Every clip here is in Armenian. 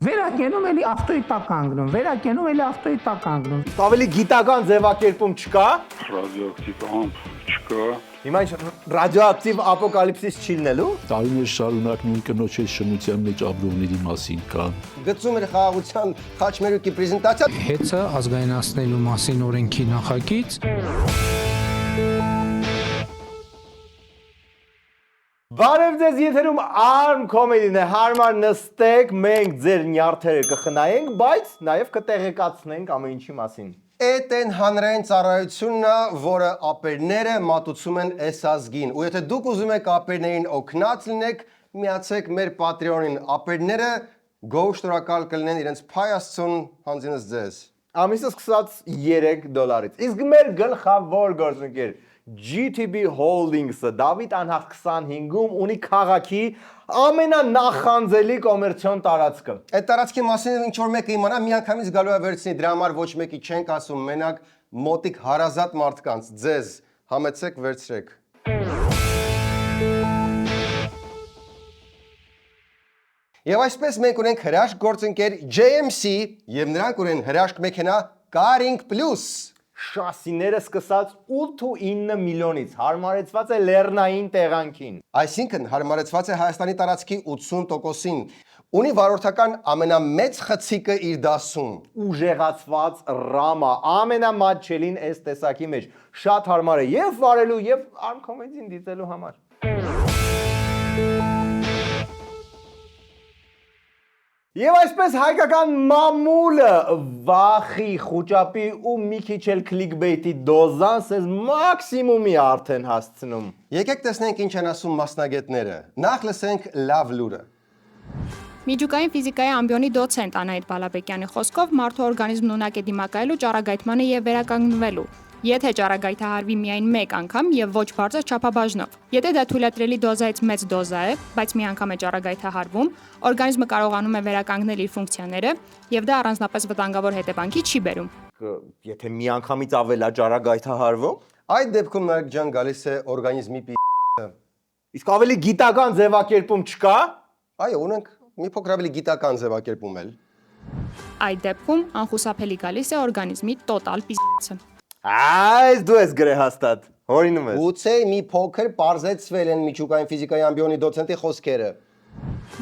Վերակենում էլի ավտոյի տակ կանգնում, վերակենում էլի ավտոյի տակ կանգնում։ Ավելի գիտական ձևակերպում չկա։ Ռադիոակտիվ ամփ չկա։ Հիմա ինչ ռադիոակտիվ ապոկալիպսիս չի լինելու։ Տարիներ շարունակ նույն կնոջ հետ շնության մեջ ապրողների մասին կան։ Գծում էր խաղաղության խաչմերուկի պրեզենտացիա։ Հեծը ազգայնացնելու մասին օրենքի նախագիծ։ Բարև ձեզ, եթերում ARM Comedy-ն է, հարմար նստեք, մենք ձեր նյարդերը կխնայենք, բայց նաև կտեղեկացնենք ամեն ինչի մասին։ Էդ են հանրային ծառայությունն է, որը ապերները մատուցում են այս ազգին։ Ու եթե դուք ուզում եք ապերներին օգնած լինեք, միացեք մեր Patreon-ին։ Ապերները գոհ շնորհակալ կլինեն իրենց փայ Աստծուն հանձինս ձեզ։ Ամիսը սկսած $3-ից։ Իսկ մեր գլխավոր գործընկեր GTB Holdings-ը Դավիթ անհախ 25-ում ունի քաղաքի ամենանախանձելի կոմերցիոն տարածքը։ Այդ տարածքի մասին ինչ որ մեկը իմանա, միանգամից գալու է վերցնի, դրա համար ոչ մեկի չենք ասում, մենակ մոտիկ հարազատ մարդկանց, ձեզ համեցեք վերցրեք։ Եվ այսպես մենք ունենք հրաշք գործընկեր JMC եւ նրանք ունեն հրաշք մեքենա Caring Plus։ Շասիները սկսած 8.9 միլիոնից հարմարեցված է լեռնային տեղանքին։ Այսինքն հարմարեցված է Հայաստանի տարածքի 80%-ին։ Ունի վարորդական ամենամեծ խցիկը իր դասում։ Ուժեղացված ռամա ամենամատչելին այս տեսակի մեջ։ Շատ հարմար է եւ վարելու եւ ARM Comedy-ին դիտելու համար։ Եվ այսպես հայկական մամուլը վախի, խուճապի ու մի քիչ էլ clickbait-ի դոզան սեզ մաքսիմումի արդեն հասցնում։ Եկեք տեսնենք ինչ են ասում մասնագետները։ Նախ լսենք լավ լուրը։ Միջուկային ֆիզիկայի ամբիոնի դոցենտ Անահիտ Բալաբեկյանի խոսքով մարդու օրգանիզմն ունակ է դիմակայելու ճառագայթմանը եւ վերականգնվելու։ Եթե ճառագայթահարվի միայն մեկ անգամ եւ ոչ բարձր չափաբաժնով։ Եթե դա թույլատրելի դոզայից մեծ դոզա է, բայց մի անգամ է ճառագայթահարվում, օրգանիզմը կարողանում է վերականգնել իր ֆունկցիաները եւ դա առանձնապես վտանգավոր հետևանքի չի բերում։ Եթե մի անգամից ավել է ճառագայթահարվում, Այդ դեպքում Նարեկ ջան գալիս է օրգանիզմի իսկ ավելի գիտական ձևակերպում չկա։ Այո, ունենք մի փոքր ավելի գիտական ձևակերպում էլ։ Այդ դեպքում անխուսափելի գալիս է օրգանիզմի տոտալ պիզը։ Այս դու ես գրե հաստատ։ Հորինում ես։ Գուցե մի փոքր բարձեցվել են միջուկային ֆիզիկայի ամբիոնի դոցենտի խոսքերը։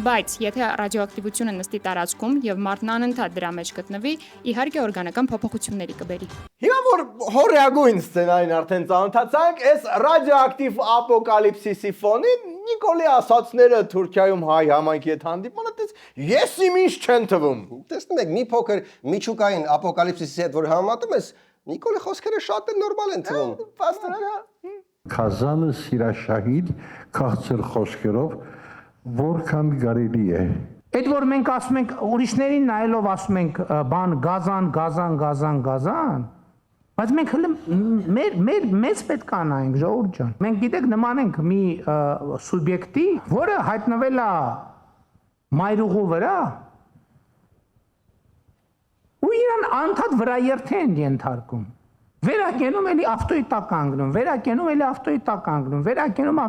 Բայց եթե ռադիոակտիվությունը նստի տարածքում եւ մարդն անընդհատ դրա մեջ գտնվի, իհարկե օրգանական փոփոխությունների կբերի։ Հիմա որ հորեագույն սցենարին արդեն ծանոթացանք, այս ռադիոակտիվ ապոկալիպսիսի ֆոնին Նիկոլի ասածները Թուրքիայում հայ համայնքի հետ հանդիպանը դες ես իմ ինչ չեն թվում։ Տեսնում եք մի փոքր միջուկային ապոկալիպսիսի հետ որ համատում ես, Նիկոլի խոսքերը շատ էլ նորմալ են թվում։ Պաստորը։ Քազանը սիրաշահիդ քաղցր խոսքերով որքան կարելի է։ Այդ որ մենք ասում ենք ուրիշներին նայելով ասում ենք բան գազան, բայց մենք հենց մեզ պետք է նայենք ժողովուրդ ջան։ Մենք գիտեք նման ենք մի սուբյեկտի, որը հայտնվել է մայրուղու վրա ու իրան անդադ վրա երթեն ենթարկում։ Վերակենում էլի ավտոյի տակ կանգնում, վերակենում էլի ավտոյի տակ կանգնում, վերակենում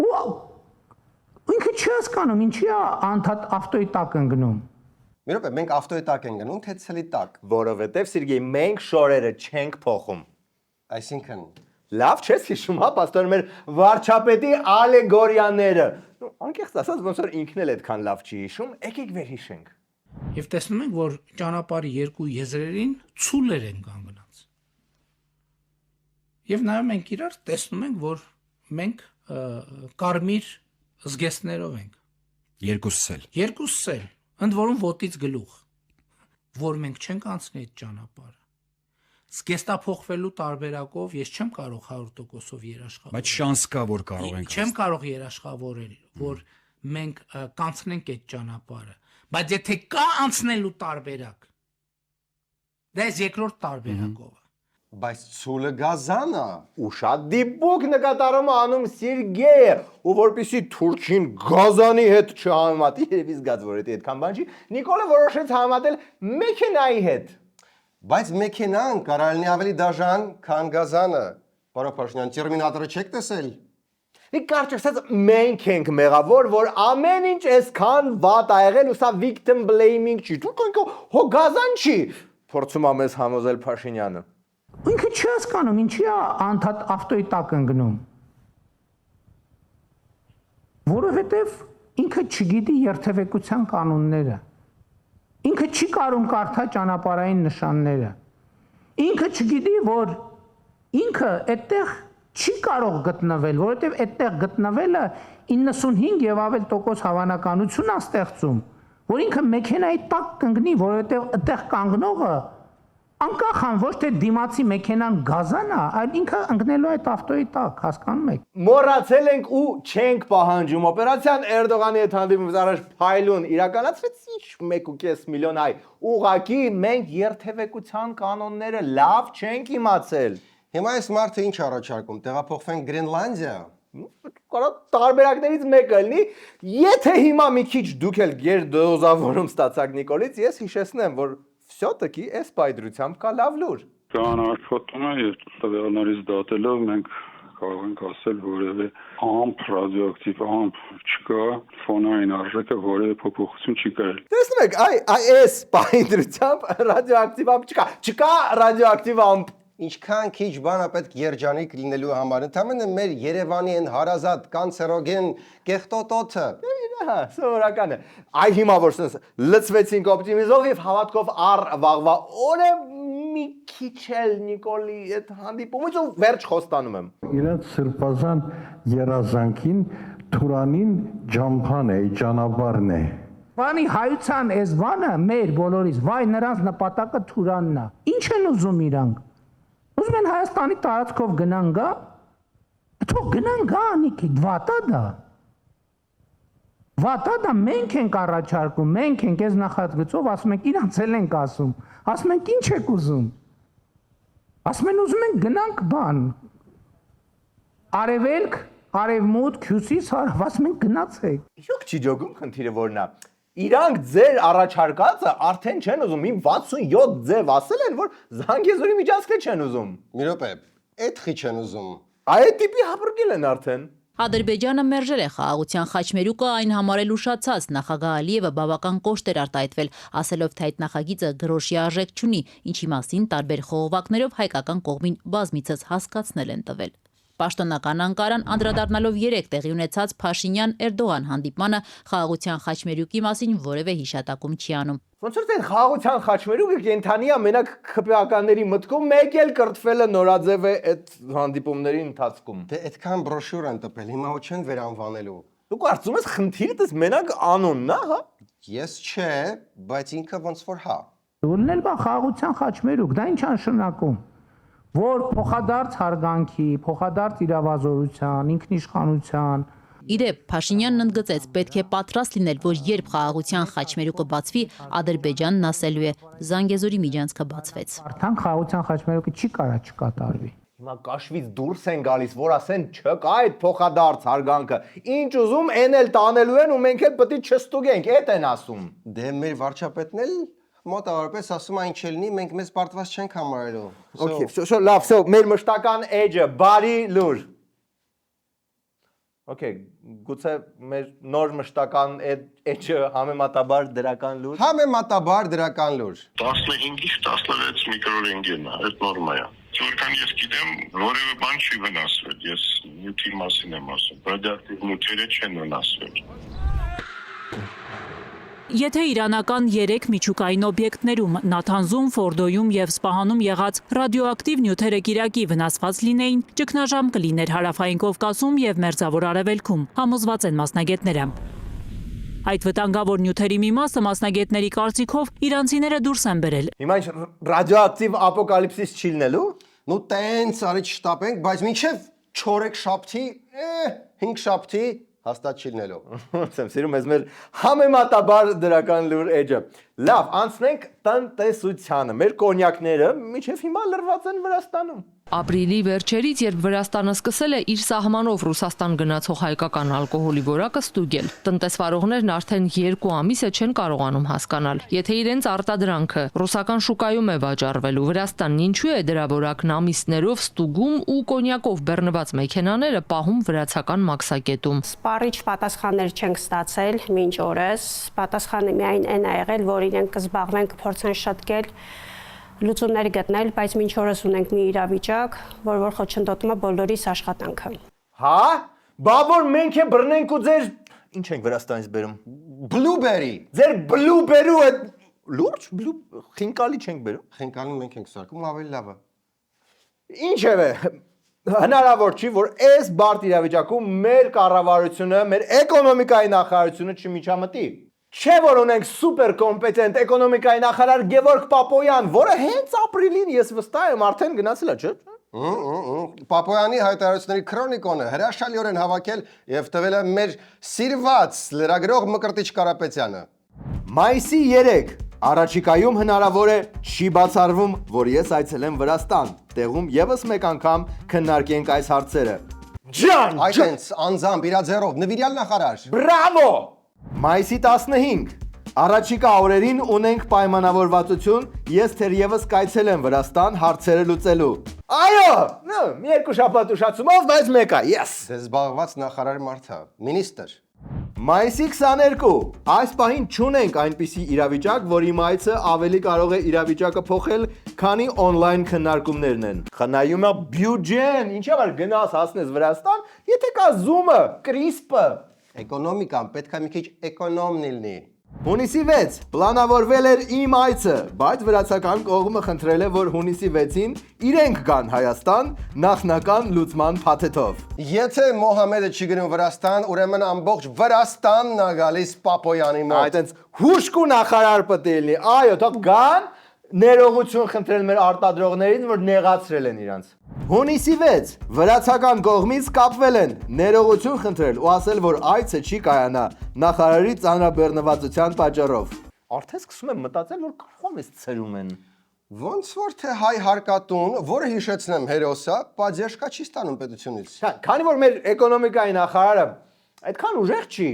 ու ինքը չի հասկանում, ինչի է անդադ ավտոյի տակ ընկնում։ Մի րոպե, մենք ավտոյի տակ են գնում, թե ցելի տակ։ Որովհետև Սերգեյ մենք շորերը չենք փոխում։ Այսինքն Լավ չես հիշում, հա, պաստոր մեր վարչապետի ալեգորիաները։ Անկեղծ ասած ոնց որ ինքն էլ այդքան լավ չի հիշում, եկեք վերհիշենք։ Եվ տեսնում ենք, որ ճանապարհի երկու եզրերին ցուլեր են կանգնած։ Եվ նայում ենք իրար, տեսնում ենք, որ մենք կարմիր զգեստներով ենք։ Երկուսս էլ, ընդ որում ոտից գլուխ, որ մենք չենք անցնի այդ ճանապարհը։ Զգեստափոխվելու տարբերակով ես չեմ կարող 100%-ով երաշխավորել։ Բայց շանս կա, որ կարող ենք։ Չեմ կարող երաշխավորել, որ մենք կանցնենք այդ ճանապարհը։ Բայց եթե կա անցնելու տարբերակ, դա է երկրորդ տարբերակով։ բայց ցուլը գազան է։ Ու շատ դիպուկ նկատառում անում Սերգեյը, ու որպեսի Թուրքին գազանի հետ չհամատի, երևի զգաց որ դա այդքան բան չի, Նիկոլը որոշեց համատել մեքենայի հետ։ Բայց մեքենան կարալնի ավելի դաժան, քան գազանը։ Պարոն Փաշինյան, Տերմինատորը չեք տեսել։ Մի կարճ ասած մենք ենք մեղավոր, որ ամեն ինչ այսքան վատ ա եղել ու սա victim blaming չի։ Դու կոնկո հոգազան չի։ Փորձում ա մեզ համոզել Փաշինյանը։ Ինքը չի հասկանում, ինչի է անդադ ավտոյի տակ ընկնում։ Որովհետև ինքը չգիտի երթևեկության կանոնները։ Ինքը չի կարող կարդա ճանապարհային նշանները։ Ինքը չգիտի, որ ինքը այդտեղ չի կարող գտնվել, որովհետև այդտեղ գտնվելը 95 եւ ավել տոկոս հավանականություն է ստեղծում, որ ինքը մեքենայի տակ կընկնի, որովհետև այդտեղ կանգնողը անկախ ան ոչ թե դիմացի մեքենան գազան է, այլ ինքը ընկնելու է այդ ավտոյի տակ, հասկանում եք։ Մոռացել ենք ու չենք պահանջում օպերացիան Էրդողանի հետ հանդիպումից առաջ փայլուն իրականացվեց ինչ 1.5 միլիոն հայ։ Ուղղակի մենք երթևեկության կանոնները լավ չենք իմացել։ Հիմա այս մարդը ինչ առաջարկում, տեղափոխվենք Գրենլանդիա։ Կարող տարբերակներից մեկը լինի, եթե հիմա մի քիչ դուք էլ գերդոզավորում ստացաք Նիկոլից, ես հիշեցնեմ, որ всё-таки այս պայդրությամբ կա լավ լուր։ Կանարկոտում է եւ տվյալներից դատելով մենք կարող ենք ասել որևէ ամփ ռադիոակտիվ ամփ չկա, ֆոնային արժեքը որևէ փոփոխություն չի կրել։ Տեսնում եք, այս պայդրությամբ ռադիոակտիվ ամփ չկա։ Չկա ռադիոակտիվ ամփ։ Ինչքան քիչ բան է պետք երջանիկ լինելու համար։ Ընդհանրապես մեր Երևանի են հարազատ կանցերոգեն կեղտոտոթը։ Հա, սովորական է։ Այ հիմա որ sense լծվեցինք օպտիմիզով եւ հավատքով առ վաղվա օրը մի քիչ էլ Նիկոլի այդ հանդիպումից ու վերջ խոստանում եմ։ Իրենց սրբազան երազանքին Թուրանին ջամփան է, ճանապարհն է։ Բանի հայության այս բանը մեր բոլորիս, վայ նրանց նպատակը Թուրանն է։ Ինչ են ուզում իրանք։ Ուզում են Հայաստանի տարածքով գնան գա։ Թող գնան գա, Նիկի, վատա դա։ Վատա դա մենք ենք առաջարկում, մենք ենք այս նախագծով, ասում ենք իրանց էլ ենք ասում։ Ասում ենք ինչ եք ուզում։ Ասում են ուզում ենք գնանք բան։ Արևելք, արևմուտք, հյուսիս, հարավ, ասում ենք գնացեք։ Իհուք չի ջոգում խնդիրը որն է։ Իրանք ձեր առաջարկածը արդեն չեն ուզում, իմ 67 ձև ասել են, որ Զանգեզուրի միջանցքը չեն ուզում։ Մի րոպե, այդ խի չեն ուզում։ Այդ տիպի հապրկել են արդեն։ Ադրբեջանը մերժել է խաղաղության խաչմերուկը այն համարել ուշացած, նախագահ Ալիևը բավական կոշտ էր արտահայտվել, ասելով, թե այդ նախագիծը գրոշի արժեք չունի, ինչի մասին տարբեր խողովակներով հայկական կողմին բազմիցս հասկացնել են տվել։ Պաշտոնական Անկարան անդրադառնալով 3 տեղի ունեցած Փաշինյան-Էրդողան հանդիպմանը խաղաղության խաչմերուկի մասին որևէ հիշատակում չի անում։ Ոնց որ այդ խաղաղության խաչմերուկը կենթանի է մենակ քպեականների մտքում, մեկ էլ կրթվել է նորաձև է այդ հանդիպումների ընթացքում։ Դե այդքան բրոշյուր են տպել, հիմա ու չեն վերանվանելու։ Դու կարծում ես խնդիրը դες մենակ անունն է, հա։ Ես չէ, բայց ինքը ոնց որ հա։ Դուրնել բա խաղաղության խաչմերուկ, դա ինչ անշնակում։ Որ փոխադարձ հարգանքի, փոխադարձ իրավազորության, ինքնիշխանության։ Իդեպ Փաշինյանն ընդգծեց, պետք է պատրաստ լինել, որ երբ խաղաղության խաչմերուկը բացվի, Ադրբեջանն ասելու է Զանգեզուրի միջանցքը բացվեց։ Արդեն խաղաղության խաչմերուկը չի կարա չկատարվի։ Հիմա կաշվից դուրս են գալիս, որ ասեն չկա այդ փոխադարձ հարգանքը։ Ինչ ուզում են էլ տանելու են ու մենք էլ պետք է չստուգենք, այդ են ասում։ Դե մեր վարչապետն էլ մոտավորապես ասում է ինչ լինի, մենք մեզ պարտված չենք համարելու։ Okay, so լավ, so մեր մշտական edge-ը, բարի լուր։ Okay, գուցե մեր նոր մշտական edge-ը համեմատաբար դրական լուր։ Համեմատաբար դրական լուր։ 15-ից 16 միկրոռենտգեն է, այդ նորմա է։ Որքան ես գիտեմ, որևէ բան չի վնասվել, ես նյութի մասին եմ ասում, ռադիոակտիվ նյութերը չեն վնասվել։ Եթե իրանական 3 միջուկային օբյեկտներում Նաթանզում, Ֆորդոյում եւ Սպահանում եղած ռադիոակտիվ նյութերը կիրակի վնասված լինեին, ճգնաժամ կլիներ Հարավային Կովկասում եւ Մերձավոր Արևելքում, համոզված են մասնագետները։ Այդ վտանգավոր նյութերի մի մասը մասնագետների կարծիքով իրանցիները դուրս են բերել։ Հիմա ինչ ռադիոակտիվ ապոկալիպսիս չի լինելու։ Ну տենց արի չշտապենք, բայց մինչև 4 շաբթի, 5 շաբթի հաստատ չի լինելու։ Ոնց եմ սիրում ես մեր համեմատաբար դրական լուր edge-ը։ Լավ, անցնենք տնտեսությանը։ Մեր կոնյակները մինչև հիմա լրված են Վրաստանում։ Ապրիլի վերջերից, երբ Վրաստանը սկսել է իր սահմանով Ռուսաստան գնացող հայկական ալկոհոլի որակը ստուգել, տնտեսվարողներն արդեն 2 ամիս է չեն կարողանում հասկանալ, եթե իրենց արտադրանքը ռուսական շուկայում է վաճառվելու, Վրաստանն ինչու է դրա որակն ամիսներով ստուգում ու կոնյակով բեռնված մեքենաները պահում վրացական մաքսակետում։ Սպառիչ պատասխաններ չենք ստացել մինչ օրս, պատասխանը միայն այն ա եղել, որ իրենք կզբաղվենք, փորձեն շտկել լուծումներ գտնել, բայց մինչ օրս ունենք մի իրավիճակ, որ խոչընդոտում է բոլորիս աշխատանքը։ Հա? Բա որ մենք է բռնենք ու ձեր ինչ ենք Վրաստանից բերում։ Blueberry։ Ձեր բլուբերու է լուրջ խինկալի չենք բերում։ Խինկալին մենք ենք սարքում, ավելի լավ է։ Ինչևէ, հնարավոր չի, որ այս բարդ իրավիճակում մեր կառավարությունը, մեր էկոնոմիկայի նախարարությունը չմիջամտի։ Չէ որ ունենք սուպեր կոմպետենտ էկոնոմիկայի նախարար Գևորգ Պապոյան, որը հենց ապրիլին ես վստահ եմ արդեն գնացել է, չէ՞։ Պապոյանի հայտարարությունների քրոնիկոնը հրաշալիորեն հավաքել եւ տվել է մեր սիրված լրագրող Մկրտիչ Կարապետյանը։ Մայիսի 3 առաջիկայում հնարավոր է չի բացառվում, որ ես այցելեմ Վրաստան, տեղում եւս մեկ անգամ քննարկենք այս հարցերը։ Ջան, այտենց անձամբ իր ձեռով նվիրյալ նախարար։ Բրավո։ Մայիսի 15 առաջիկա օրերին ունենք պայմանավորվածություն, ես թերևս կայցելեմ Վրաստան հարցերը լուծելու։ Այո, մի 2 շաբաթ ուշացումով, բայց մեկա, yes։ Ձեզ զբաղված նախարար մարդա, մինիստր։ Մայիսի 22 այս պահին չունենք այնպիսի իրավիճակ, որի մայիսը ավելի կարող է իրավիճակը փոխել, քանի on-line քննարկումներն են։ Խնայում է բյուջեն, ինչի՞ որ գնաս հասնես Վրաստան, եթե կա Zoom-ը, CRISP-ը։ Էկոնոմիկան պետք է մի քիչ էկոնոմն լինի։ Հունիսի 6 պլանավորվել էր իմ այցը, բայց վրացական կողմը խնդրել է, որ հունիսի 6-ին իրենք գան Հայաստան նախնական լուծման փաթեթով։ Եթե Մոհամեդը չի գնում Վրաստան, ուրեմն ամբողջ Վրաստանն է գալիս Պապոյանի մոտ։ Այդտենց հուշկու նախարար պետք է լինի։ Այո, թող գան, ներողություն խնդրել մեր արտադրողներին, որ նեղացրել են իրանց։ Հունիսի 6 վրացական կողմից կապվել են, ներողություն խնդրել ու ասել, որ այցը չի կայանա նախարարի ծանրաբեռնվածության պատճառով։ Արդեն սկսում եմ մտածել, որ կարող եմ ցրում են։ Ոնց որ թե հայ հարկատուն, որը հիշեցնեմ հերոսա, պատժեշկա չի ստանում պետությունից։ Քանի որ մեր էկոնոմիկայի նախարարը այդքան ուժեղ չի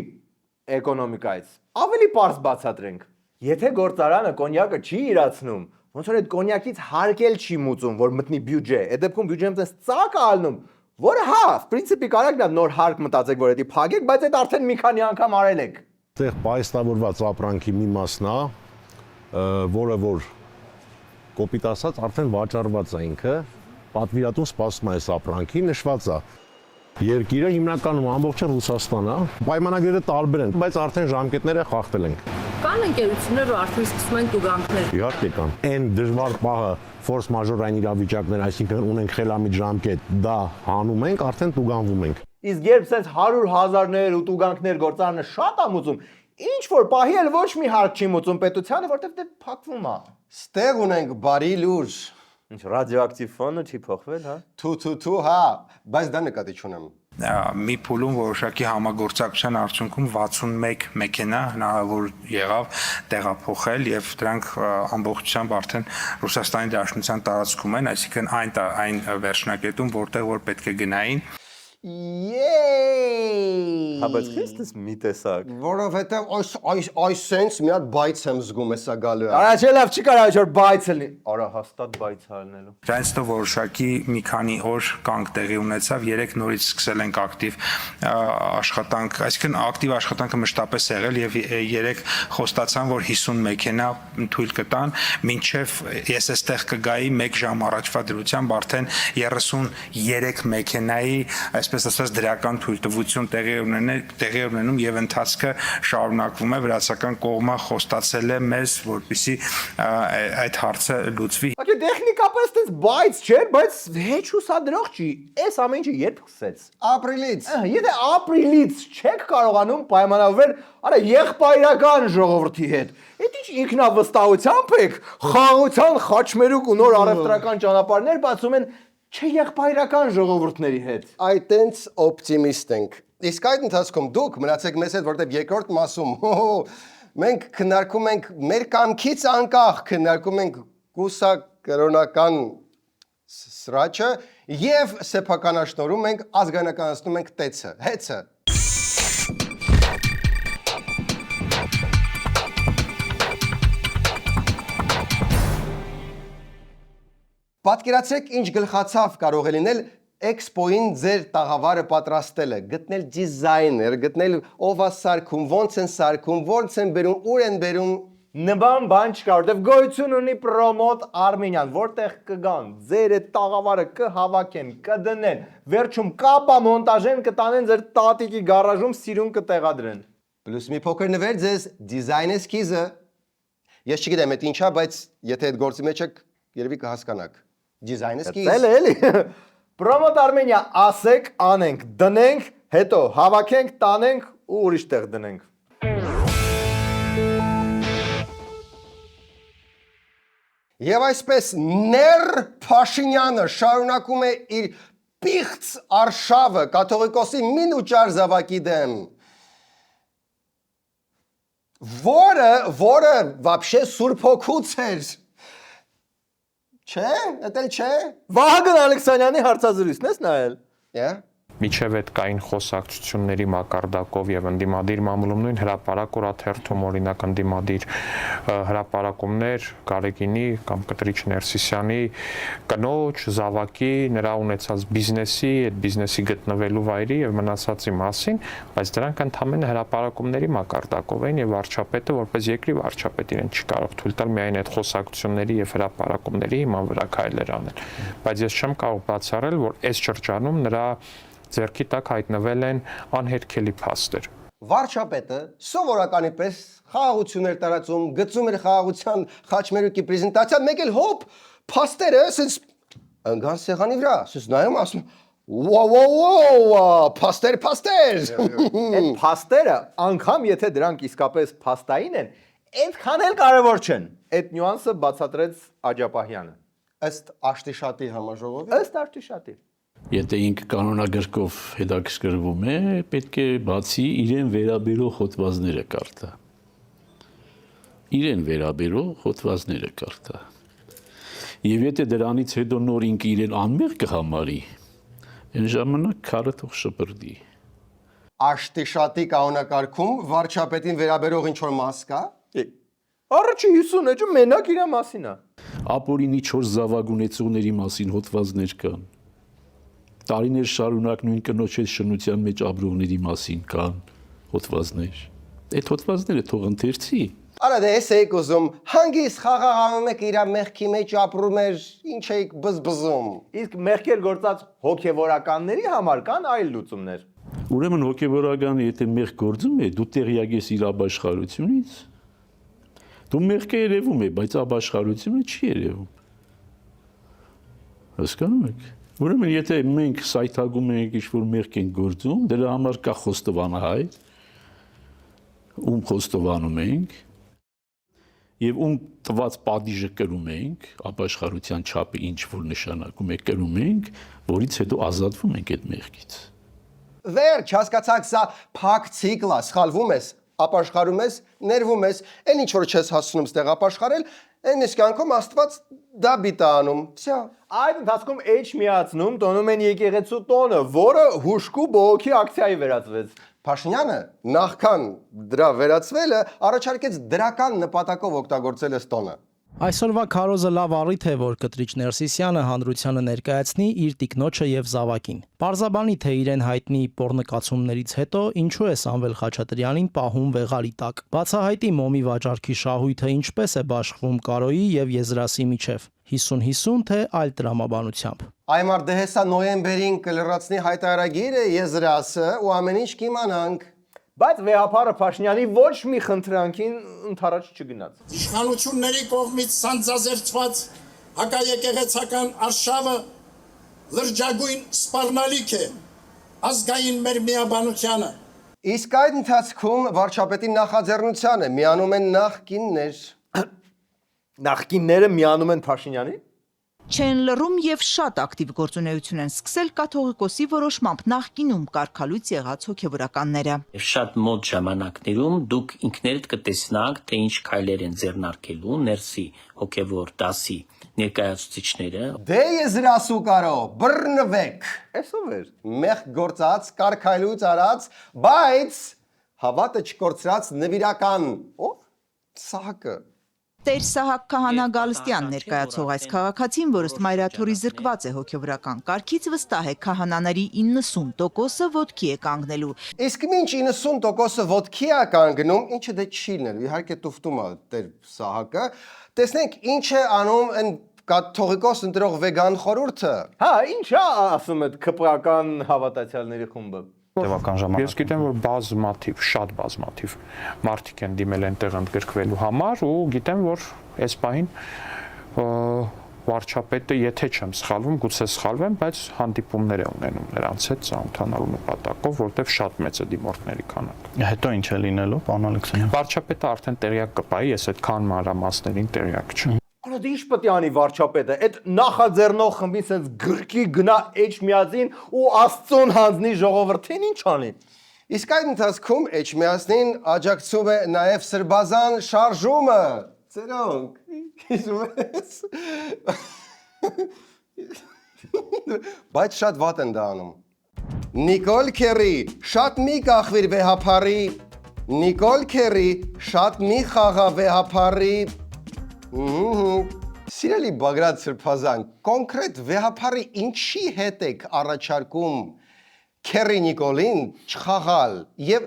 էկոնոմիկայից, ավելի པարզ բացատրենք։ Եթե գործարանը կոնյակը չի իրացնում, ոնց որ այդ կոնյակից հարկել չի մուծում, որ մտնի բյուջե, այդ դեպքում բյուջեն տես ծակ ալնում, որը հա, պրինցիպի կարակ դա նոր հարկ մտածեք, որ դա փակեք, բայց այդ արդեն մի քանի անգամ արել եք։ Այդտեղ պայստավորված ապրանքի մի մասն է, որը որ կոպիտ ասած արդեն վաճառված է ինքը, պատվիրատուն սպասում է այս ապրանքի, նշված է։ Երկիրը հիմնականում ամբողջը Ռուսաստանն է, պայմանագրերը տարբեր են, բայց արդեն ժամկետները խախտել են։ Կան ընկերություններ, որ արդեն սկսում են տուգանքներ։ Իհարկե կան։ Այն դժվար պահը ֆորս մաժորային իրավիճակներ, այսինքն ունենք խելամիտ ժամկետ, դա հանում ենք, արդեն տուգանվում ենք։ Իսկ երբ sense 100,000-ներ ու տուգանքներ գործարանը շատ է մուծում, ինչ որ պահի էլ ոչ մի հարկ չի մուծում պետությանը, որտեղ դե փակվում է։ Ստեղ ունենք բարի լուրջ։ Ինչ ռադիոակտիվ ֆոնը չի փոխվել, հա։ Թու, հա, բայց դա նկատի չունեմ։ Մի փուլում որոշակի համագործակցության արդյունքում 61 մեքենա հնարավոր եղավ տեղափոխել եւ դրանք ամբողջությամբ արդեն Ռուսաստանի Դաշնության տարածքում են, այսինքն այն վերջնակետում, որտեղ որ պետք է գնային։ Հա, բայց քեզ մի տեսակ։ Որովհետև այս sense մի հատ բայց եմ զգում էսա գալու։ Առաջ լավ չի կարող որ բայց լինի։ Արա հաստատ բայց հալնելու։ Դրանից հետո որոշակի մի քանի օր կանգ տեղի ունեցավ, 3 նորից սկսել ենք ակտիվ աշխատանք, այսինքն ակտիվ աշխատանքը մշտապես եղել եւ 3 խոստացան, որ 50 մեքենա թույլ կտան, մինչեւ ես այստեղ կգայի 1 ժամ առաջվա դրությամբ արդեն 33 մեքենայի, այսպես ասած դրական թույլտվություն տեղի ունենում եւ ընթացքը շարունակվում է, վրացական կողմը խոստացել է մեզ, որպեսզի այդ հարցը լուծվի։ Ակե տեխնիկապես դες բայց չէ, բայց հեչ հուսադրող չի։ Այս ամեն ինչը երբ սկսեց։ Ապրիլից։ Եթե ապրիլից չեք կարողանում պայմանավորվել, արա եղբայրական ժողովրդի հետ։ Այդ ինչ ինքնավստահությամբ եք, խաղաղության խաչմերուկ ու նոր առևտրական ճանապարհներ բացում են չէ եղբայրական ժողովուրդների հետ։ Այտենց օպտիմիստ ենք։ Իսկ այդ ընթացքում դուք մնացեք մեզ հետ, որտեղ երկրորդ մասում Մենք քննարկում ենք մեր կամքից անկախ քննարկում ենք կուսակրոնական սրաչը եւ սեփականաշնորհում ենք ազգանականացնում ենք տեցը, հեծը։ Պատկերացրեք ինչ գլխացավ կարող է լինել Expo-ին ձեր տաղավարը պատրաստելը, գտնել դիզայներ, գտնել ով է սարքում, ոնց են սարքում, ոնց են բերում, ուր են բերում։ Նման բան չկա, որտեվ գոյություն ունի Promote Armenian, որտեղ կգան, ձեր այդ տաղավարը կհավաքեն, կդնեն, վերջում կապա մոնտաժեն, կտանեն ձեր տատիկի գարաժում սիրուն կտեղադրեն։ Պլյուս մի փոքր նվեր ձեզ դիզայն էսքիզը։ Ես չգիտեմ այդ ինչա, բայց եթե այդ գործի մեջ եք, երևի կհասկանաք։ Դիզայն էսքիզ։ Էլ էլի։ Promote Armenia ասեք, անենք, դնենք, հետո հավաքենք, տանենք ու ուրիշ տեղ դնենք։ Եվ այսպես Ներ Փաշինյանը շարունակում է իր պիղծ արշավը կաթողիկոսի մինուճար զավակի դեմ, որը вообще Սուրբ Հոգուց էր, չէ, դա չէ։ Վահագն Ալեքսանյանի հարցազրույցն ես նայել։ Միջև այդ կային խոսակցությունների մակարդակով եւ ընդդիմադիր մամուլում նույն հրապարակ օրաթերթում օրինակ ընդդիմադիր հրապարակումներ Գարեգինի կամ Կտրիչ Ներսիսյանի կնոջ զավակի նրա ունեցած բիզնեսի, այդ բիզնեսի գտնվելու վայրի եւ մնացածի մասին, բայց դրանք ընդհանրապես հրապարակումների մակարդակով էին եւ վարչապետը որպես երկրի վարչապետ իրեն չի կարող թույլ տալ միայն այդ խոսակցությունների եւ հրապարակումների հիման վրա քայլեր անել, բայց ես չեմ կարող բացառել, որ այս շրջանում նրա ձեռքի տակ հայտնվել են անհերքելի փաստեր։ Վարչապետը սովորականի պես խաղաղություններ տարածում, գծում էր խաղաղության խաչմերուկի պրեզենտացիա, մեկ էլ հոպ, փաստերը ասես ընկան սեղանի վրա, ասես նայում ասում Վաու, փաստեր։ Այդ փաստերը, անգամ եթե դրանք իսկապես փաստային են, այդքան էլ կարևոր չեն։ Այդ նյուանսը բացատրեց Աջապահյանը։ Ըստ Աշտիշատի համաժողովի։ Ըստ Աշտիշատի։ Եթե ինքը կանոնագրքով հետաքրքրվում է, պետք է բացի իրեն վերաբերող հոդվածները կարդա։ Իրեն վերաբերող հոդվածները կարդա։ Եվ եթե դրանից հետո նոր ինքը իրեն անմեղ կհամարի, այն ժամանակ քարը թող շպրդի։ Աշտիշատի կանոնակարգում վարչապետին վերաբերող ինչ-որ մաս կա։ Առաջի 50 էջը մենակ իր մասին է։ Ապօրինի 4 զավակ ունեցողների մասին հոդվածներ կան։ Տարիներ շարունակ նույն կնոջ հետ շնության մեջ ապրողների մասին կան հոդվածներ։ Այդ հոդվածները թող ընթերցի։ Արա դե էս եք ուզում, հանգիստ խաղաղանում եք իր մեղքի մեջ ապրում էր, ինչ եք բզբզում։ Իսկ մեղքեր գործած հոգևորականների համար կան այլ լուծումներ։ Ուրեմն հոգևորականը եթե մեղք գործում է, դու տեղյակ ես իր ապաշխարությունից։ Դու մեղքը երևում է, բայց ապաշխարությունը չի երևում։ Հասկանում եք։ Ուրեմն եթե մենք սայթագում ենք ինչ-որ մեղք ենք գործում, դրա համար կա խոստովանահայր, ում խոստովանում ենք, եւ ում տված պատիժը կրում ենք, ապաշխարության չափը ինչ որ նշանակում է կրում ենք, որից հետո ազատվում ենք այդ մեղքից։ Վերջ, հասկացաք, սա փակ ցիկլ է, սխալվում ես, ապաշխարում ես, ներվում ես, այն ինչ որ չես հասցնում ստեղ ապաշխարել, այն իսկ անգամ Աստված դա բիտանում։ Всё։ Այդ ընթացքում H միացնում, տոնում են եկեղեցու տոնը, որը հուշկու բողոքի ակցիայի վերածվեց։ Փաշինյանը նախքան դրա վերածվելը առաջարկեց դրական նպատակով օգտագործել այս տոնը։ Այսօրվա քարոզը լավ առիթ է, որ Կտրիչ Ներսիսյանը հանրությանը ներկայացնի իր տիկնոջը եւ զավակին։ Պարզաբանի, թե իրեն հայտնի պոռնկացումներից հետո ինչու է Սամվել Խաչատրյանին պահում վեղարի տակ։ Բացահայտի մոմի վաճառքի շահույթը ինչպես է բաշխվում Կարոյի եւ Եզրասի միջև։ 50-50 թե այլ տրամաբանությամբ։ Այմար դե հեսա նոյեմբերին կլրացնի հայտարարագիրը Եզրասը ու ամեն ինչ կիմանանք։ Բայց վեհապարը Փաշինյանի ոչ մի խնդրանքին ընդառաջ չգնաց։ Իշխանությունների կողմից սանձազերծված հակաեկեղեցական արշավը լրջագույն սպառնալիք է ազգային մեր միաբանությանը։ Իսկ այդ ընթացքում վարչապետի նախաձեռնությանը միանում են նախկիններ։ Նախկինները միանում են Փաշինյանին։ Չեն լռում եւ շատ ակտիվ գործունեություն են սկսել կաթողիկոսի որոշմամբ նախկինում կարգալույց եղած հոգևորականները։ Շատ մոտ ժամանակներում դուք ինքներդ կտեսնաք, թե ինչ քայլեր են ձեռնարկելու ներսի հոգևոր դասի ներկայացուցիչները։ Դե եզրասու կարո, բռնվեք։ Այսով էր։ Մեղ գործած, կարգալույց արած, բայց հավատը չկորցրած նվիրական։ Ո՞վ? Սահակը։ Տեր Սահակ Քահանա Գալստյան ներկայացող այս քաղաքացին, որ ըստ մայրաթորի զրկված է հոգևորական կարգից, վստահ է քահանաների 90%-ը ոտքի է կանգնելու։ Իսկ մինչ 90%-ը ոտքի է կանգնում, ինչը դե չի լինելու, իհարկե տուֆտում է Տեր Սահակը, տեսնենք ինչ է անում այն կաթողիկոս ընտրող վեգան խորհուրդը։ Հա, ինչ է ասում այդ քպրական հավատացյալների խումբը։ Ես գիտեմ, որ բազմաթիվ, շատ բազմաթիվ մարդիկ են դիմել այնտեղ ընդգրկվելու համար ու գիտեմ, որ այս պահին վարչապետը, եթե չեմ սխալվում, գուցե սխալվեմ, բայց հանդիպումներ է ունենում նրանց հետ ծանոթանալու նպատակով, որտեղ շատ մեծ է դիմորդների քանակը։ Հետո ինչ է լինելու, պարոն Ալեքսանյան։ Վարչապետը արդեն տեղյակ կպայի, ես այդքան մանրամասներին տեղյակ չեմ։ Արա դե ինչ պետք է անի վարչապետը, այդ նախաձեռնող խմբին sense գրքի գնա Էջմիածին ու Աստծուն հանձնի ժողովրդին ինչ անի։ Իսկ այդ ընթացքում Էջմիածնին աջակցում է նաև սրբազան շարժումը։ Ծերոնք, հիշում ես։ Բայց շատ վատ են դա անում։ Նիկոլ Քերի, շատ մի կախվիր վեհապարի։ Նիկոլ Քերի, շատ մի խաղա վեհապարի։ Սիրելի Բագրատ Սրբազան, կոնկրետ վեհապարի ինչի հետ եք առաջարկում Քերի Նիկոլին չխաղալ եւ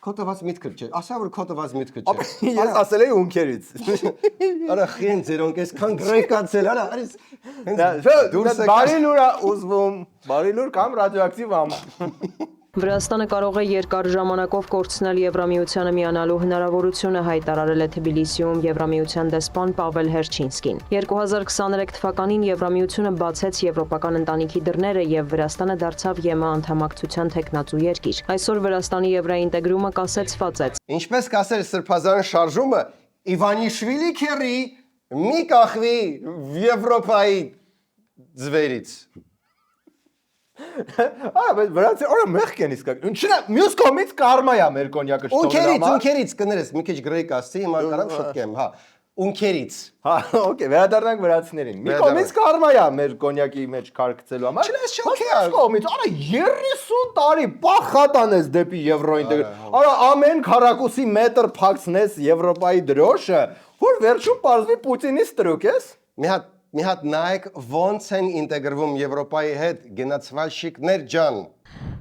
քոտված միտքը չէ, ասա որ քոտված միտքը չէ։ Ես ասել էի ունքերից։ Արա խին ձերոնք այսքան գրեկացել, արա, դուրս բարի լուր է ուզվում, բարի լուր կամ ռադիոակտիվ ամ։ Վրաստանը կարող է երկար ժամանակով կորցնել Եվրամիությանը միանալու հնարավորությունը, հայտարարել է Թբիլիսիում Եվրամիության դեսպան Պավել Հերչինսկին։ 2023 թվականին Եվրամիությունը բացեց եվրոպական ընտանիքի դռները եւ Վրաստանը դարձավ ԵՄ անդամակցության թեկնածու երկիր։ Այսօր Վրաստանի եվրաինտեգրումը կասեցված է։ Ինչպես կասել Սրբազան շարժումը, Իվանիշվիլի Քերի մի կախվի Եվրոպայի ձվերից։ Արա, բայց վրացի օրա մեղք են իսկակ։ Ինչն է, մյուս կողմից կարմա է մեր կոնյակը շտողնամա։ Ունքերից կներես, մի քիչ գրեկ ասի, հիմա կարամ շտկեմ, հա։ Ունքերից։ Հա, օքեյ, վերադառնանք վրացիներին։ Մի կողմից կարմա է մեր կոնյակի մեջ քարկցելու համար։ Չնայած շոկի է։ Կողմից, արա 30 տարի պախատանես դեպի եվրոինտեգրացիա։ Արա ամեն քառակուսի մետր փակցնես Եվրոպայի դրոշը, որ վերջում պարզվի Պուտինի ստրուկ ես։ Մի հատ նայեք ոնց են ինտեգրվում Եվրոպայի հետ գնացվալշիկներ ջան։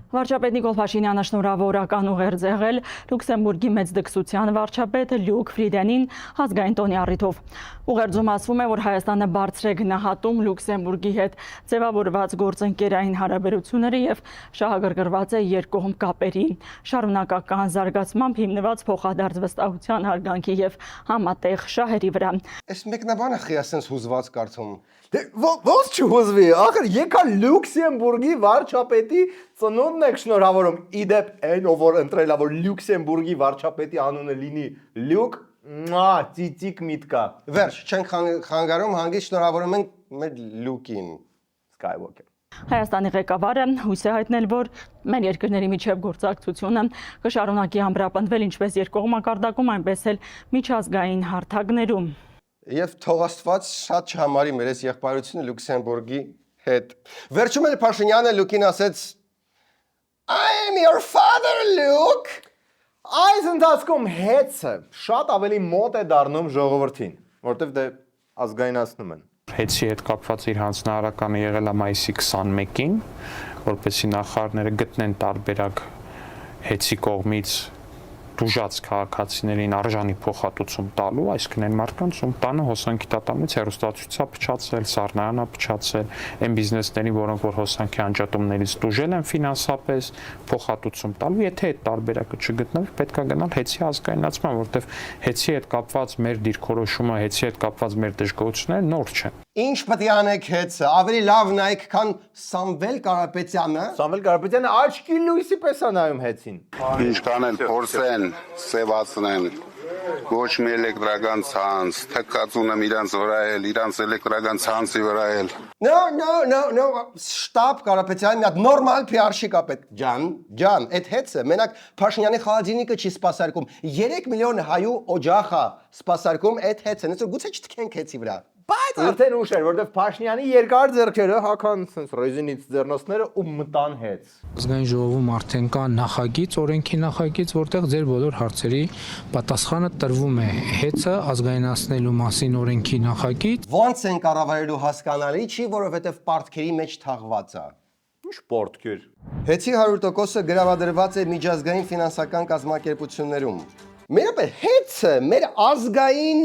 Վարչապետ Նիկոլ Փաշինյանը շնորհավորական ուղերձ եղել Լյուքսեմբուրգի մեծ դքսության վարչապետ Լյուկ Ֆրիդենին ազգային տոնի առիթով։ Ուղերձում ասվում է, որ Հայաստանը բարձր է գնահատում Լյուքսեմբուրգի հետ ձևավորված գործընկերային հարաբերությունները եւ շահագրգռված է երկկողմ կապերի շարունակական զարգացմամբ հիմնված փոխադարձ վստահության հարգանքի եւ համատեղ շահերի վրա։ Այս մեկնաբանը խի ասենց հուզված կարծում։ Դե ո՞նց չհուզվի, ախր եկա Լյուքսեմբուրգի վարչապետի ծնունդն եք շնորհավորում։ Իդեպ այն ով որ ընտրել է որ Լյուքսեմբուրգի վարչապետի անունը լինի Լյուկ, ծիծիկ միտկա։ Վերջ, չենք խանգարում, հանգիստ շնորհավորում ենք մեր Լյուկին։ Skywalker։ Հայաստանի ղեկավարը հույս է հայտնել, որ մեր երկրների միջև գործակցությունը կշարունակի ամրապնդվել ինչպես երկկողմ մակարդակում, այնպես էլ միջազգային հարթակներում։ Եվ թող Աստված շատ չհամարի մեր այս եղբայրությունը Լյուքսեմբուրգի հետ։ Վերջում էլ Փաշինյանը Լյուկին ասեց I am your father, Luke։ Այս ընթացքում հեծը շատ ավելի մոտ է դառնում ժողովրդին, որտեվ դե ազգայնացնում են։ Հեցի հետ կապված իր հանձնարարականը եղել է մայիսի 21-ին, որպեսզի նախարարները գտնեն տարբերակ հեցի կողմից դուժած քաղաքացիներին արժանի փոխհատուցում տալու, այսինքն այն մարդկանց, ում տանը հոսանքի տատամից հեռուստացույցա փչացել, սառնարանա փչացել, այն բիզնեսներին, որոնք որ հոսանքի անջատումներից դուժել են ֆինանսապես, փոխհատուցում տալու, եթե այդ տարբերակը չգտնվի, պետք է գնալ հեցի ազգայնացման, որովհետև հեցի հետ կապված մեր դիրքորոշումը, հեցի հետ կապված մեր դժգոհությունները նոր չեն։ Ինչ պետք է անեք հեցը, ավելի լավ նայեք, քան Սամվել Կարապետյանը։ Սամվել Կարապետյանը աչքի լույսի պես է նայում հեցին։ Ինչքան էլ փորձեն սևացնեն ոչ մի էլեկտրական ցանց, թքածուն եմ իրանց վրա էլ, իրանց էլեկտրական ցանցի վրա էլ։ No, շտապ Կարապետյան, մի հատ նորմալ PR շիկա պետք։ Ջան, այդ հետը մենակ Փաշինյանի խաղադինիկը չի սպասարկում։ 3 միլիոն հայու օջախա սպասարկում այդ հետը, նույնիսկ գուցե չթքենք հետի վրա։ Բայց արդեն ուշ էր, որովհետև Փաշինյանի երկար ձեռքերը հական sense ռեզինից ձեռնոցները ու մտան հետ։ Ազգային ժողովում արդեն կա նախագիծ, օրենքի նախագիծ, որտեղ ձեր բոլոր հարցերի պատասխանը տրվում է։ Հեծը ազգայնացնելու մասին օրենքի նախագիծ։ Ոնց են կառավարելու հասկանալի չի, որովհետև պարտքերի մեջ թաղված է։ Ինչ պարտքեր։ Հեծի 100%-ը գրավադրված է միջազգային ֆինանսական կազմակերպություններում։ Մեր հեծը մեր ազգային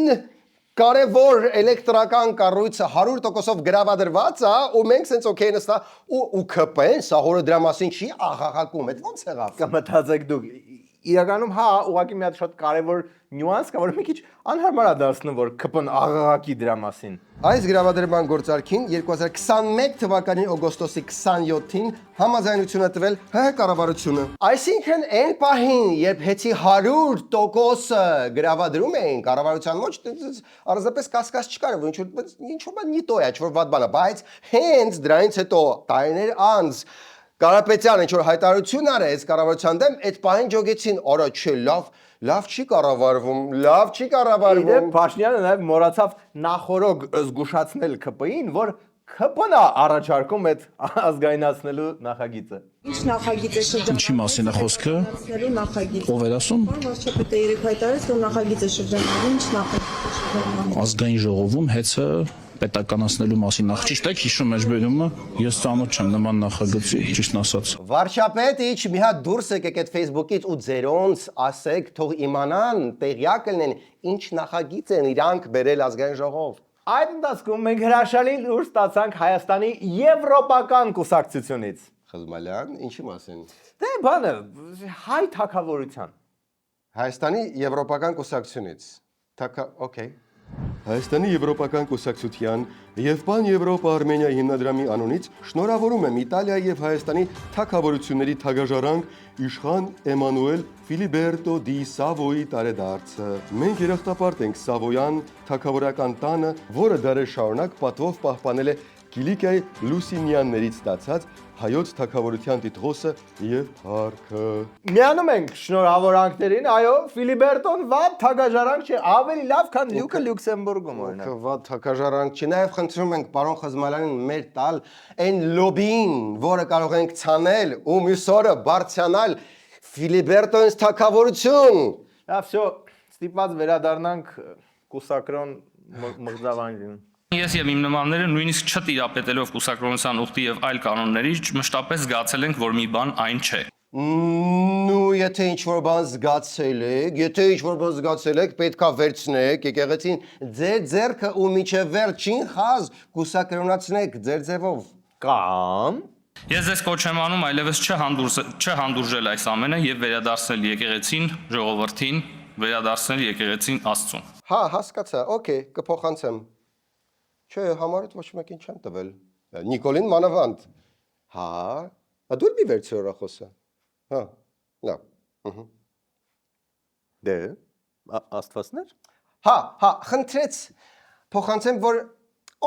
կարևոր էլեկտրական կառույցը 100%-ով գրավադրված է ու մենք սենց օքեյ նստա ու ԿՊ-ն սա հորը դրա մասին չի աղաղակում, այդ ոնց եղավ։ Կմտածեք դուք, իրականում հա, ուղղակի մի հատ շատ կարևոր նյուանս կա, որը մի քիչ անհարմար է դարձնում, որ ԿՊ-ն աղաղակի դրա մասին։ Այս գրավադրման գործարքին 2021 թվականի օգոստոսի 27-ին համաձայնություն է տվել ՀՀ կառավարությունը։ Այսինքն այն պահին, երբ հեծի 100%-ը գրավադրում էին կառավարության ոչ առանձնապես կասկած չկար, ինչ-որ բան նիտո է, ինչ-որ վատ բան է, բայց հենց դրանից հետո տարիներ անց Կարապետյանը ինչ-որ հայտարարություն արեց կառավարության դեմ, այդ պահին ջոգեցին, արա չէ, լավ չի կառավարվում, լավ չի կառավարվում։ Իդեպ Փաշինյանը նաև մոռացավ նախորոք զգուշացնել ԿՊ-ին, որ ԿՊ-ն է առաջարկում այդ ազգայնացնելու նախագիծը։ Ինչ նախագիծ է շրջանառվում։ Ինչի մասին է խոսքը։ Նախագիծ։ Ով էր ասում։ Վարչապետը երեք հայտարարեց, որ նախագիծ է շրջանառվում, ինչ նախագիծ է շրջանառվում։ Ազգային ժողովում հեծը պետականացնելու մասին նախ ճիշտ է, հիշում եք բերումը, ես ծանոթ չեմ նման նախագծի, ճիշտն ասած։ Վարչապետ իջ մի հատ դուրս եկեք այդ Facebook-ից ու ձերոնց ասեք, թող իմանան, տեղյակ լինեն, ինչ նախագիծ են իրանք բերել ազգային ժողով։ Այդ ընթացքում մենք հրաշալի լուր ստացանք Հայաստանի եվրոպական կուսակցությունից։ Խզմալյան, ինչի մասին։ Դե բանը, հայ թագավորության։ Հայաստանի եվրոպական կուսակցությունից։ Okay։ Հայաստանի եվրոպական կուսակցության եւ Պան Եվրոպա Արմենիա հիմնադրամի անունից շնորհավորում եմ Իտալիայի եւ Հայաստանի թագավորությունների թագաժառանգ իշխան Էմանուել Ֆիլիբերտո դի Սավոյի տարեդարձը։ Մենք երախտապարտ ենք Սավոյան թագավորական տանը, որը դարեր շարունակ պատվով պահպանել է Կիլիկիայի Լուսինյաններից ստացած հայոց թագավորության տիտղոսը եւ парքը։ Միանում ենք շնորհավորանքներին, այո, Ֆիլիբերտոն վատ թագաժառանգ չէ, ավելի լավ, քան Լյուկը Լյուքսեմբուրգում օրինակ։ Վատ թագաժառանգ չի, նաեւ խնդրում ենք պարոն Խզմալյանին մեր տալ այն լոբին, որը կարող ենք ցանել ու մյուս օրը բարձրանալ Ֆիլիբերտոնից թագավորություն։ Լավ, всё, ստիպված վերադառնանք կուսակրոն մղձավանջին։ Ես եւ իմ նմանները նույնիսկ չտիրապետելով կուսակրոնության ուխտի եւ այլ կանոնների մշտապես զգացել ենք, որ մի բան այն չէ։ Նու եթե ինչ-որ բան զգացել եք, պետքա վերցնեք, եկեղեցին ձեր ձեռքը ու միջև վերջին խազ կուսակրոնացնեք ձեր ձևով։ Կամ Ես ձեզ կոչ եմ անում այլևս չհանդուրժել այս ամենը եւ վերադարձնել եկեղեցին, ժողովրդին, վերադարձնել եկեղեցին Աստծուն։ Հա, հասկացա, օքեյ, կփոխանցեմ։ Չէ, համարդ ոչ մեկին չեմ տվել։ Նիկոլին մանավանդ։ Հա, դու մի վերցրու ռախոսը։ Հա, լավ։ Դե, աստվածներ։ Հա, խնդրեց փոխանցեմ, որ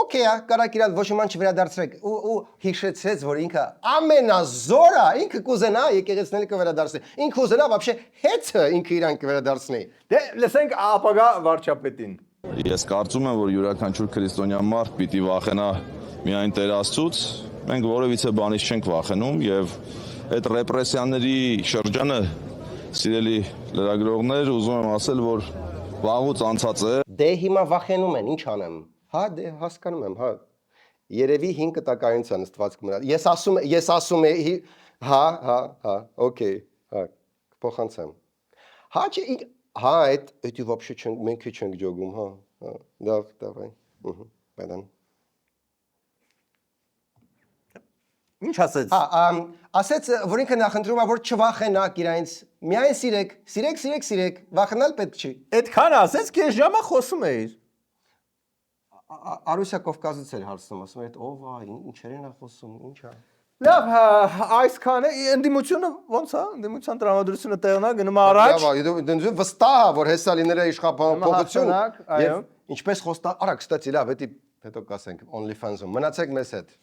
օքեյ է, կարակ իրար ոչ ոման չվերադարձրեք ու հիշեցրեց, որ ինքը ամենազորը, ինքը կուզենա եկեղեցիները կվերադարձնի։ Ինքը կուզենա вообще հեծը ինքը իրան կվերադարձնի։ Դե, լսենք ապագա վարչապետին։ Ես կարծում եմ, որ յուրաքանչյուր քրիստոնյա մարդ պիտի վախենա միայն Տեր Աստծուց, մենք որևիցե բանից չենք վախենում եւ այդ ռեպրեսիաների շրջանը սիրելի լրագրողներ, ուզում եմ ասել, որ վաղուց անցած է։ Դե հիմա վախենում են, ինչ անեմ։ Հա, դե հասկանում եմ, հա։ Երևի 5 տակայինց է նստվածք մնալ։ Ես ասում եմ, հա, օքեյ, հա, փոխանցեմ։ Հա, չէ, հա, այդ вообще մենք չենք ջոգում, հա, լավ, давай, բանան։ Ինչ ասեց։ Ասեց, որ ինքը նախընտրում է, որ չվախենակ իրանից, միայն սիրեք, վախենալ պետք չի։ Այդքան ասեց, քեզ ժամը խոսում էիր։ Արուսիա Կովկասից էր հարցնում, ասում էր, ով է, ինչեր են խոսում, ինչ է։ Լավ, այսքանը ընդդիմությունը ոնց է, ընդդիմության տրամադրությունը տեղնա գնում առաջ։ Լավ, վստահ է, որ հեսա լինել է իշխանապողություն։ Այո։ Ինչպես խոստա, արա, կստացի, լավ, հետո կասենք OnlyFans-ում։ Մնացեք մեզ հետ։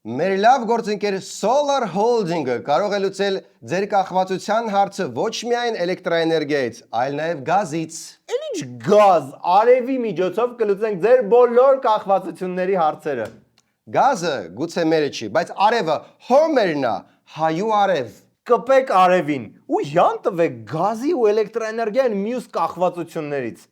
Մեր լավ գործընկեր Solar Holding-ը կարող է լուծել ձեր կախվածության հարցը ոչ միայն էլեկտրաէներգիայից, այլ նաև գազից։ Ինչ գազ, արևի միջոցով կլուծենք ձեր բոլոր կախվածությունների հարցերը։ Գազը գուցե մերը չի, բայց արևը հոմերն է, հայու արև։ Կպեք արևին ու յան տվեք գազի ու էլեկտրաէներգիան մյուս կախվածություններից։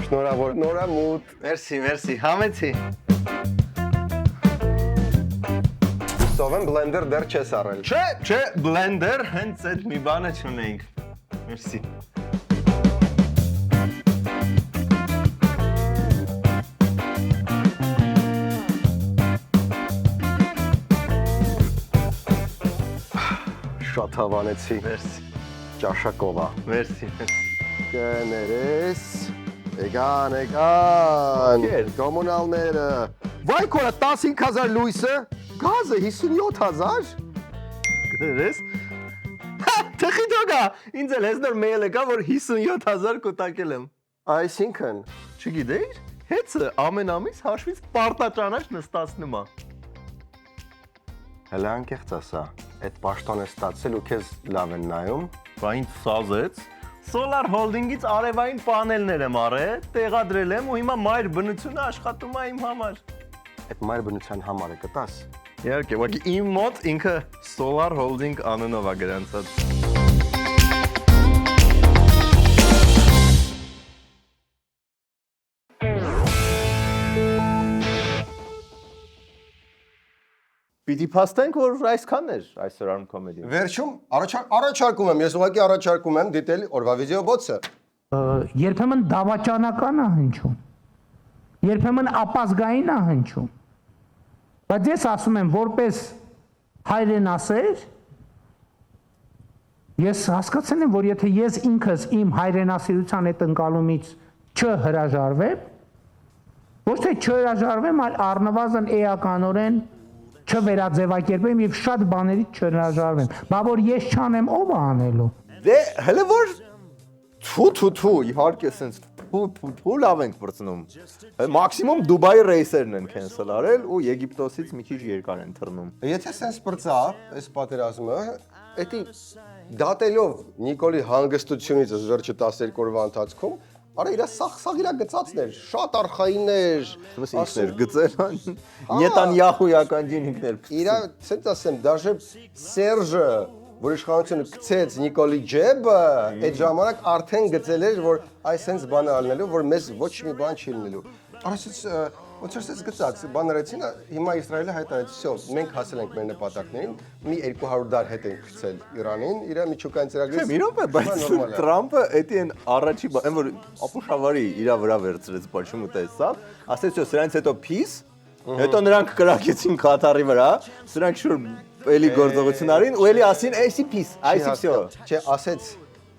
Շնորհավոր, նորամուտ։ Մերսի, համեցի։ Հուսով եմ բլենդեր դեռ չես առել։ Չէ, բլենդեր հենց այդ մի բանը չունեինք։ Մերսի։ Շատ հավանեցի։ Մերսի։ Ճաշակով է։ Մերսի։ Կներես։ Էգան։ Կոմունալները։ Վայ կորա 15000 լույսը, գազը 57000։ Կներես։ Թխի դոգա, ինձ էլ հեսնոր մեյլ եկա, որ 57000 կուտակել եմ։ Այսինքն, չգիտեիր, հեծը ամեն ամիս հաշվից պարտաճանաչ նստացնում է։ հələ անկեղծ ասա, այդ պաշտոնը ստացել ու քեզ լավ են նայում։ Բա ինձ սազեց։ Solar Holding-ից արևային պանելներ եմ առել, տեղադրել եմ ու հիմա մայր բնությունը աշխատում է իմ համար։ Այդ մայր բնության համարը կտաս։ Իհարկե, ուղղակի իմ մոտ ինքը Solar Holding անունով է գրանցած։ Պիտի փաստենք, որ այսքանն էր այսօր Arm Comedy։ Վերջում առաջարկում եմ, ես ուղղակի առաջարկում եմ դիտել օրվա վիդեոբոցը։ Երբեմն դավաճանական է հնչում։ Երբեմն ապազգային է հնչում։ Բայց ես ասում եմ, որպես հայրենասեր, ես հասկացել եմ, որ եթե ես ինքս իմ հայրենասիրության այդ ընկալումից չհրաժարվեմ, ոչ թե չհրաժարվեմ, այլ առնվազն էականորեն չվերաձևակերպեմ եւ շատ բաներից չհրաժարվեմ։ Բա որ ես չանեմ, ով է անելու։ Դե հələ որ թու իհարկե sense թու լավ ենք բրցնում։ Մաքսիմում Դուբայի ռեյսերն են cancel արել ու Եգիպտոսից մի քիչ երկար են թռնում։ Եթե sense բրծա, այս պատերազմը, էդի դատելով Նիկոլի հանգստությունից վերջը 12 օրվա ընթացքում, արա իրա սաղ իրա գծածներ, շատ արխայիններ, ասեր գծել, Նետանյախուական ջինիկներ։ Իրա, ցենց ասեմ, դաժե Սերժը, որ իշխանությունը գցեց Նիկոլի ջեբը, այդ ժամանակ արդեն գծել էր, որ այսենց բանը ալնելու, որ մեզ ոչ մի բան չի լինելու։ Արասից ոնց որ գծած, բաներեցին, հիմա Իսրայելը հայտարարեց, всё, մենք հասել ենք մեր նպատակներին, մի 200 դար հետ ենք գցել Իրանին, իր միջուկային ծրագրից։ Չէ, իրոք է, բայց Տրամպը էդի են առաջի, այն որ ապուշավարի իր վրա վերցրեց, почему տեսա, ասեց, всё, սրանից հետո peace, հետո նրանք կրակեցին Կատարի վրա, սրանք շուտ էլի գործողություն արին, ու էլի ասին, այսի peace, այսի всё։ Չէ, ասեց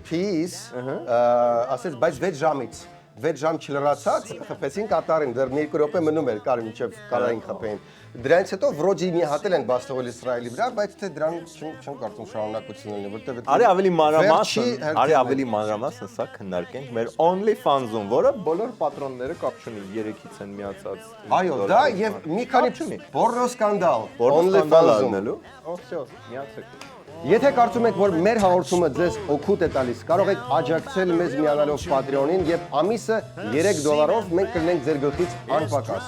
peace, ասեց, բայց 6 ժամից 6 ժամ չլրացած, խփեցին Կատարին, դեռ մի 2 րոպե մնում էր, կար մինչև կարային խփեին։ Դրանից հետո վրոջի մի հատ են բաց թողել Իսրայելի վրա, բայց թե դրան չեմ կարծում շարունակություն լինի, որտեղ Արի ավելի մանրամասն սա քննարկենք մեր OnlyFans-ում, որը բոլոր պատրոնները կապ չունի, 3-ից են միացած։ Այո, դա եւ մի քանի պորնո սկանդալ OnlyFans-ում։ Всё, միացեք։ Եթե կարծում եք, որ մեր հաղորդումը ձեզ օգուտ է տալիս, կարող եք աջակցել մեզ միանալով Patreon-ին եւ ամիսը $3 մենք կլինենք ձեր գլխից անպակաս։